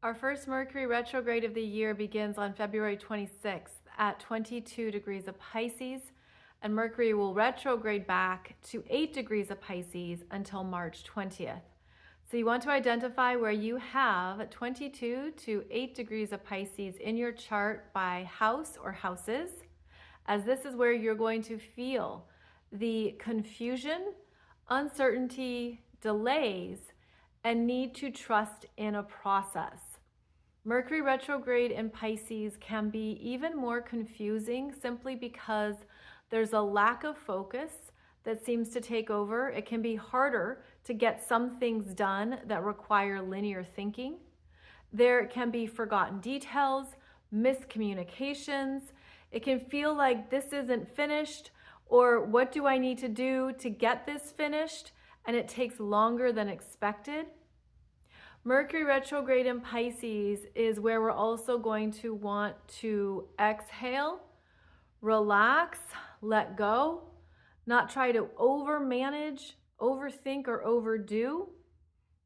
Our first Mercury retrograde of the year begins on February 26th at 22 degrees of Pisces, and Mercury will retrograde back to 8 degrees of Pisces until March 20th. So you want to identify where you have 22 to 8 degrees of Pisces in your chart by house or houses, as this is where you're going to feel the confusion, uncertainty, delays, and need to trust in a process. Mercury retrograde in Pisces can be even more confusing simply because there's a lack of focus that seems to take over. It can be harder to get some things done that require linear thinking. There can be forgotten details, miscommunications. It can feel like this isn't finished, or what do I need to do to get this finished? And it takes longer than expected. Mercury retrograde in Pisces is where we're also going to want to exhale, relax, let go, not try to overmanage, overthink, or overdo.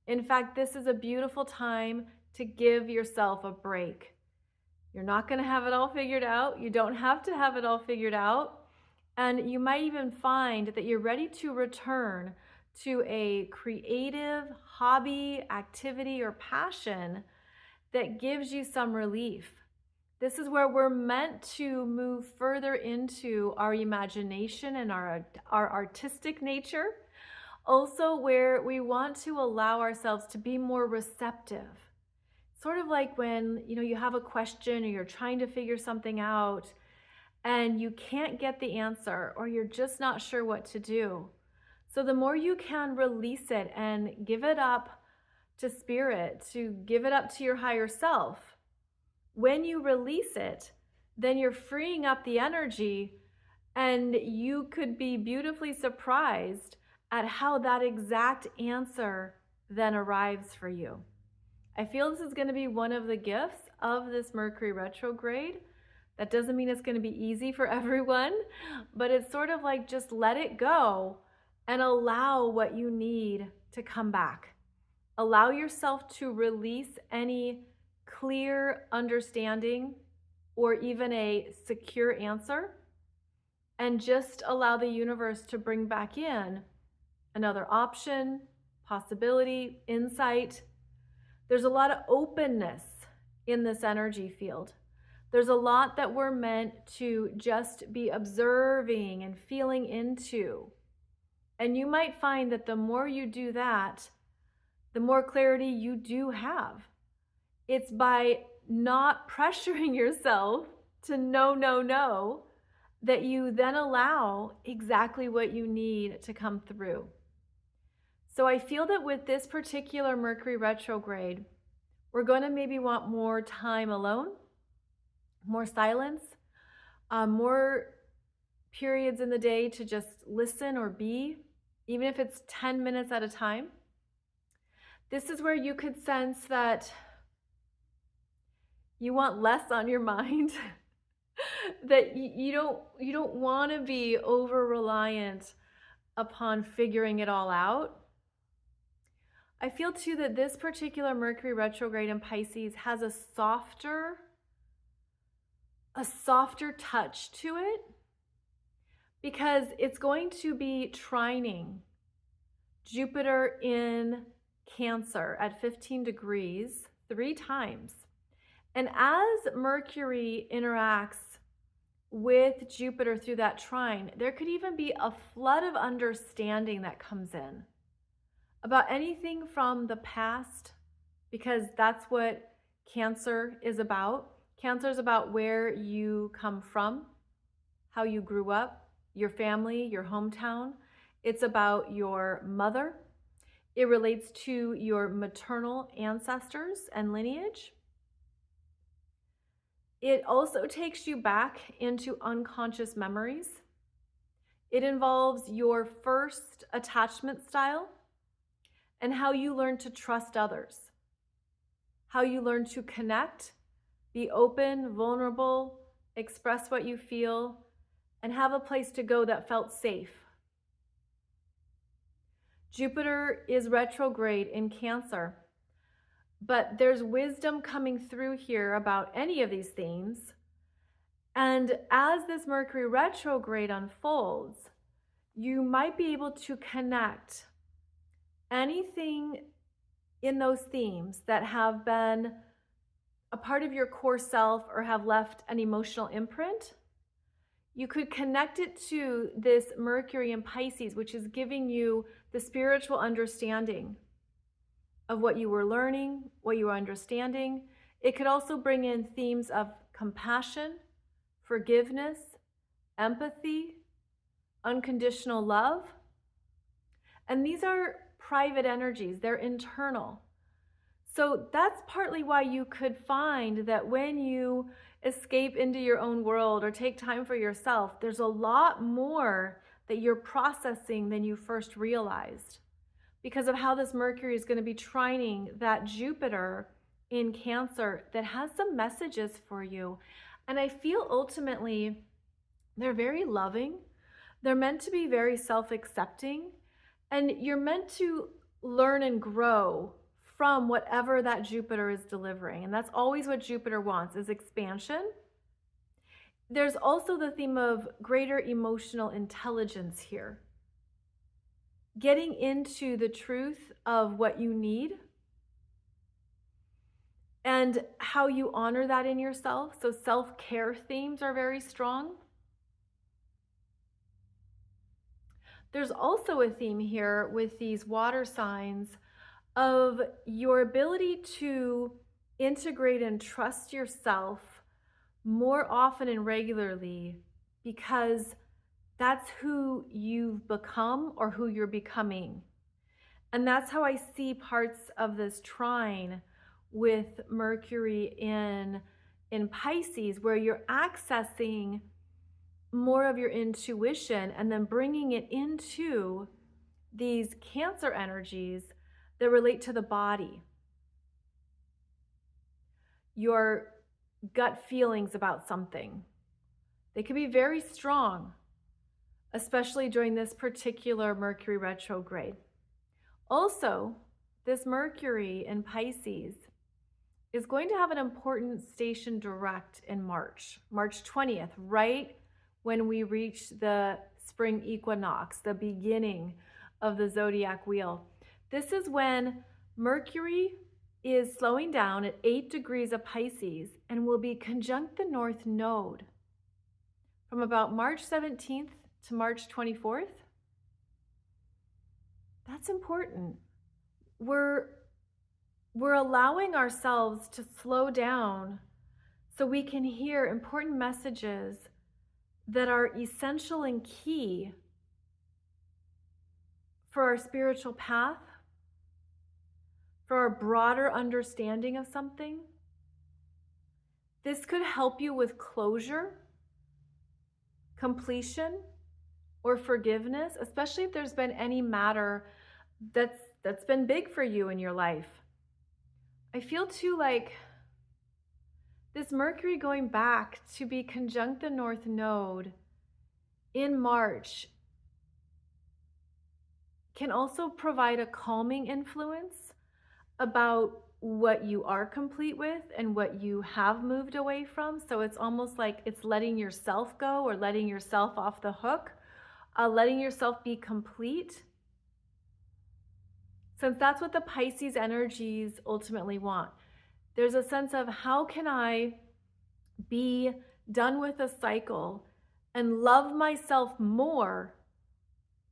In fact, this is a beautiful time to give yourself a break. You're not going to have it all figured out. You don't have to have it all figured out. And you might even find that you're ready to return to a creative hobby, activity, or passion that gives you some relief. This is where we're meant to move further into our imagination and our artistic nature. Also, where we want to allow ourselves to be more receptive. Sort of like when you have a question or you're trying to figure something out and you can't get the answer, or you're just not sure what to do. So the more you can release it and give it up to spirit, to give it up to your higher self, when you release it, then you're freeing up the energy, and you could be beautifully surprised at how that exact answer then arrives for you. I feel this is going to be one of the gifts of this Mercury retrograde. That doesn't mean it's going to be easy for everyone, but it's sort of like just let it go and allow what you need to come back. Allow yourself to release any clear understanding or even a secure answer, and just allow the universe to bring back in another option, possibility, insight. There's a lot of openness in this energy field. There's a lot that we're meant to just be observing and feeling into. And you might find that the more you do that, the more clarity you do have. It's by not pressuring yourself to no, that you then allow exactly what you need to come through. So I feel that with this particular Mercury retrograde, we're going to maybe want more time alone, more silence, more periods in the day to just listen or be, even if it's 10 minutes at a time. This is where you could sense that you want less on your mind, that you don't want to be over reliant upon figuring it all out. I feel too that this particular Mercury retrograde in Pisces has a softer touch to it, because it's going to be trining Jupiter in Cancer at 15 degrees 3 times. And as Mercury interacts with Jupiter through that trine, there could even be a flood of understanding that comes in about anything from the past, because that's what Cancer is about. Cancer is about where you come from, how you grew up, your family, your hometown. It's about your mother. It relates to your maternal ancestors and lineage. It also takes you back into unconscious memories. It involves your first attachment style and how you learn to trust others, how you learn to connect, be open, vulnerable, express what you feel, and have a place to go that felt safe. Jupiter is retrograde in Cancer. but there's wisdom coming through here about any of these themes. And as this Mercury retrograde unfolds, you might be able to connect anything in those themes that have been a part of your core self or have left an emotional imprint. You could connect it to this Mercury in Pisces, which is giving you the spiritual understanding of what you were learning, what you were understanding. It could also bring in themes of compassion, forgiveness, empathy, unconditional love. And these are private energies, they're internal. So that's partly why you could find that when you escape into your own world or take time for yourself, there's a lot more that you're processing than you first realized, because of how this Mercury is going to be trining that Jupiter in Cancer that has some messages for you. And I feel ultimately they're very loving. They're meant to be very self-accepting, and you're meant to learn and grow from whatever that Jupiter is delivering. And that's always what Jupiter wants, is expansion. There's also the theme of greater emotional intelligence here. Getting into the truth of what you need and how you honor that in yourself. So self-care themes are very strong. There's also a theme here with these water signs of your ability to integrate and trust yourself more often and regularly, because that's who you've become or who you're becoming. And that's how I see parts of this trine with Mercury in Pisces, where you're accessing more of your intuition and then bringing it into these Cancer energies that relate to the body. Your gut feelings about something. They can be very strong, especially during this particular Mercury retrograde. Also, this Mercury in Pisces is going to have an important station direct in March 20th, right when we reach the spring equinox, the beginning of the zodiac wheel. This is when Mercury is slowing down at 8 degrees of Pisces and will be conjunct the North Node from about March 17th to March 24th. That's important. We're allowing ourselves to slow down so we can hear important messages that are essential and key for our spiritual path, for our broader understanding of something. This could help you with closure, completion, or forgiveness, especially if there's been any matter that's been big for you in your life. I feel too like this Mercury going back to be conjunct the North Node in March can also provide a calming influence about what you are complete with and what you have moved away from. So it's almost like it's letting yourself go or letting yourself off the hook, letting yourself be complete. Since that's what the Pisces energies ultimately want. There's a sense of, how can I be done with a cycle and love myself more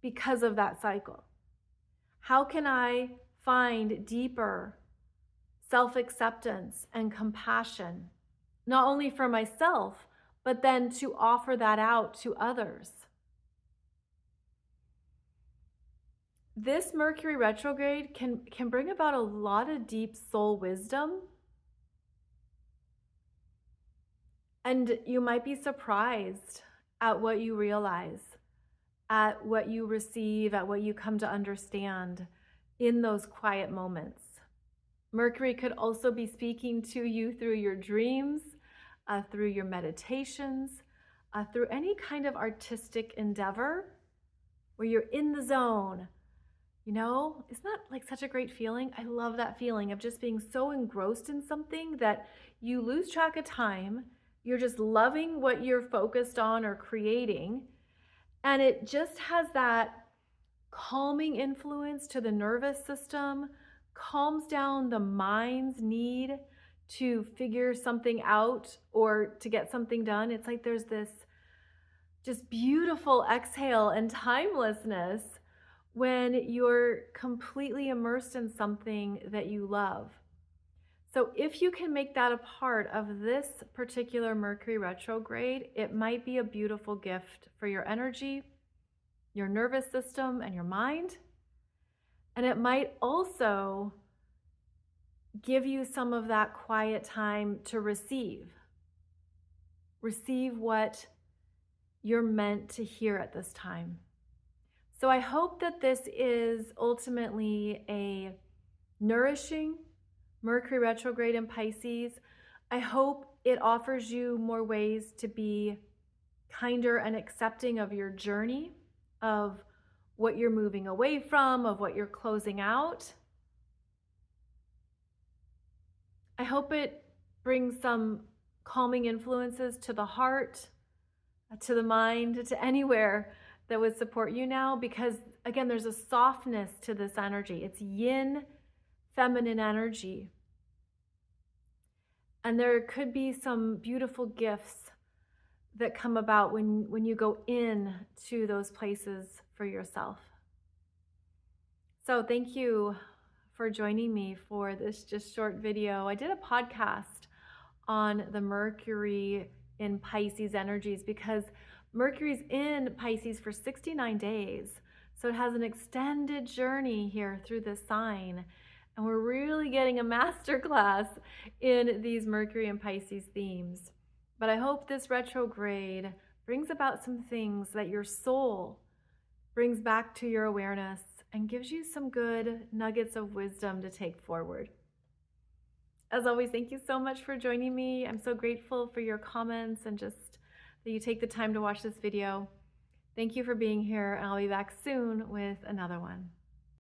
because of that cycle? How can I find deeper self-acceptance and compassion, not only for myself, but then to offer that out to others? This Mercury retrograde can bring about a lot of deep soul wisdom. And you might be surprised at what you realize, at what you receive, at what you come to understand in those quiet moments. Mercury could also be speaking to you through your dreams, through your meditations, through any kind of artistic endeavor where you're in the zone. Isn't that like such a great feeling? I love that feeling of just being so engrossed in something that you lose track of time. You're just loving what you're focused on or creating. And it just has that calming influence to the nervous system, calms down the mind's need to figure something out or to get something done. It's like there's this just beautiful exhale and timelessness when you're completely immersed in something that you love. So if you can make that a part of this particular Mercury retrograde, it might be a beautiful gift for your energy, your nervous system, and your mind. And it might also give you some of that quiet time to receive what you're meant to hear at this time. So I hope that this is ultimately a nourishing Mercury retrograde in Pisces. I hope it offers you more ways to be kinder and accepting of your journey, of what you're moving away from, of what you're closing out. I hope it brings some calming influences to the heart, to the mind, to anywhere that would support you now, because again, there's a softness to this energy. It's yin, feminine energy. And there could be some beautiful gifts that come about when you go in to those places for yourself. So thank you for joining me for this just short video. I did a podcast on the Mercury in Pisces energies because Mercury's in Pisces for 69 days. So it has an extended journey here through this sign. And we're really getting a masterclass in these Mercury and Pisces themes. But I hope this retrograde brings about some things that your soul brings back to your awareness and gives you some good nuggets of wisdom to take forward. As always, thank you so much for joining me. I'm so grateful for your comments and just that you take the time to watch this video. Thank you for being here, and I'll be back soon with another one.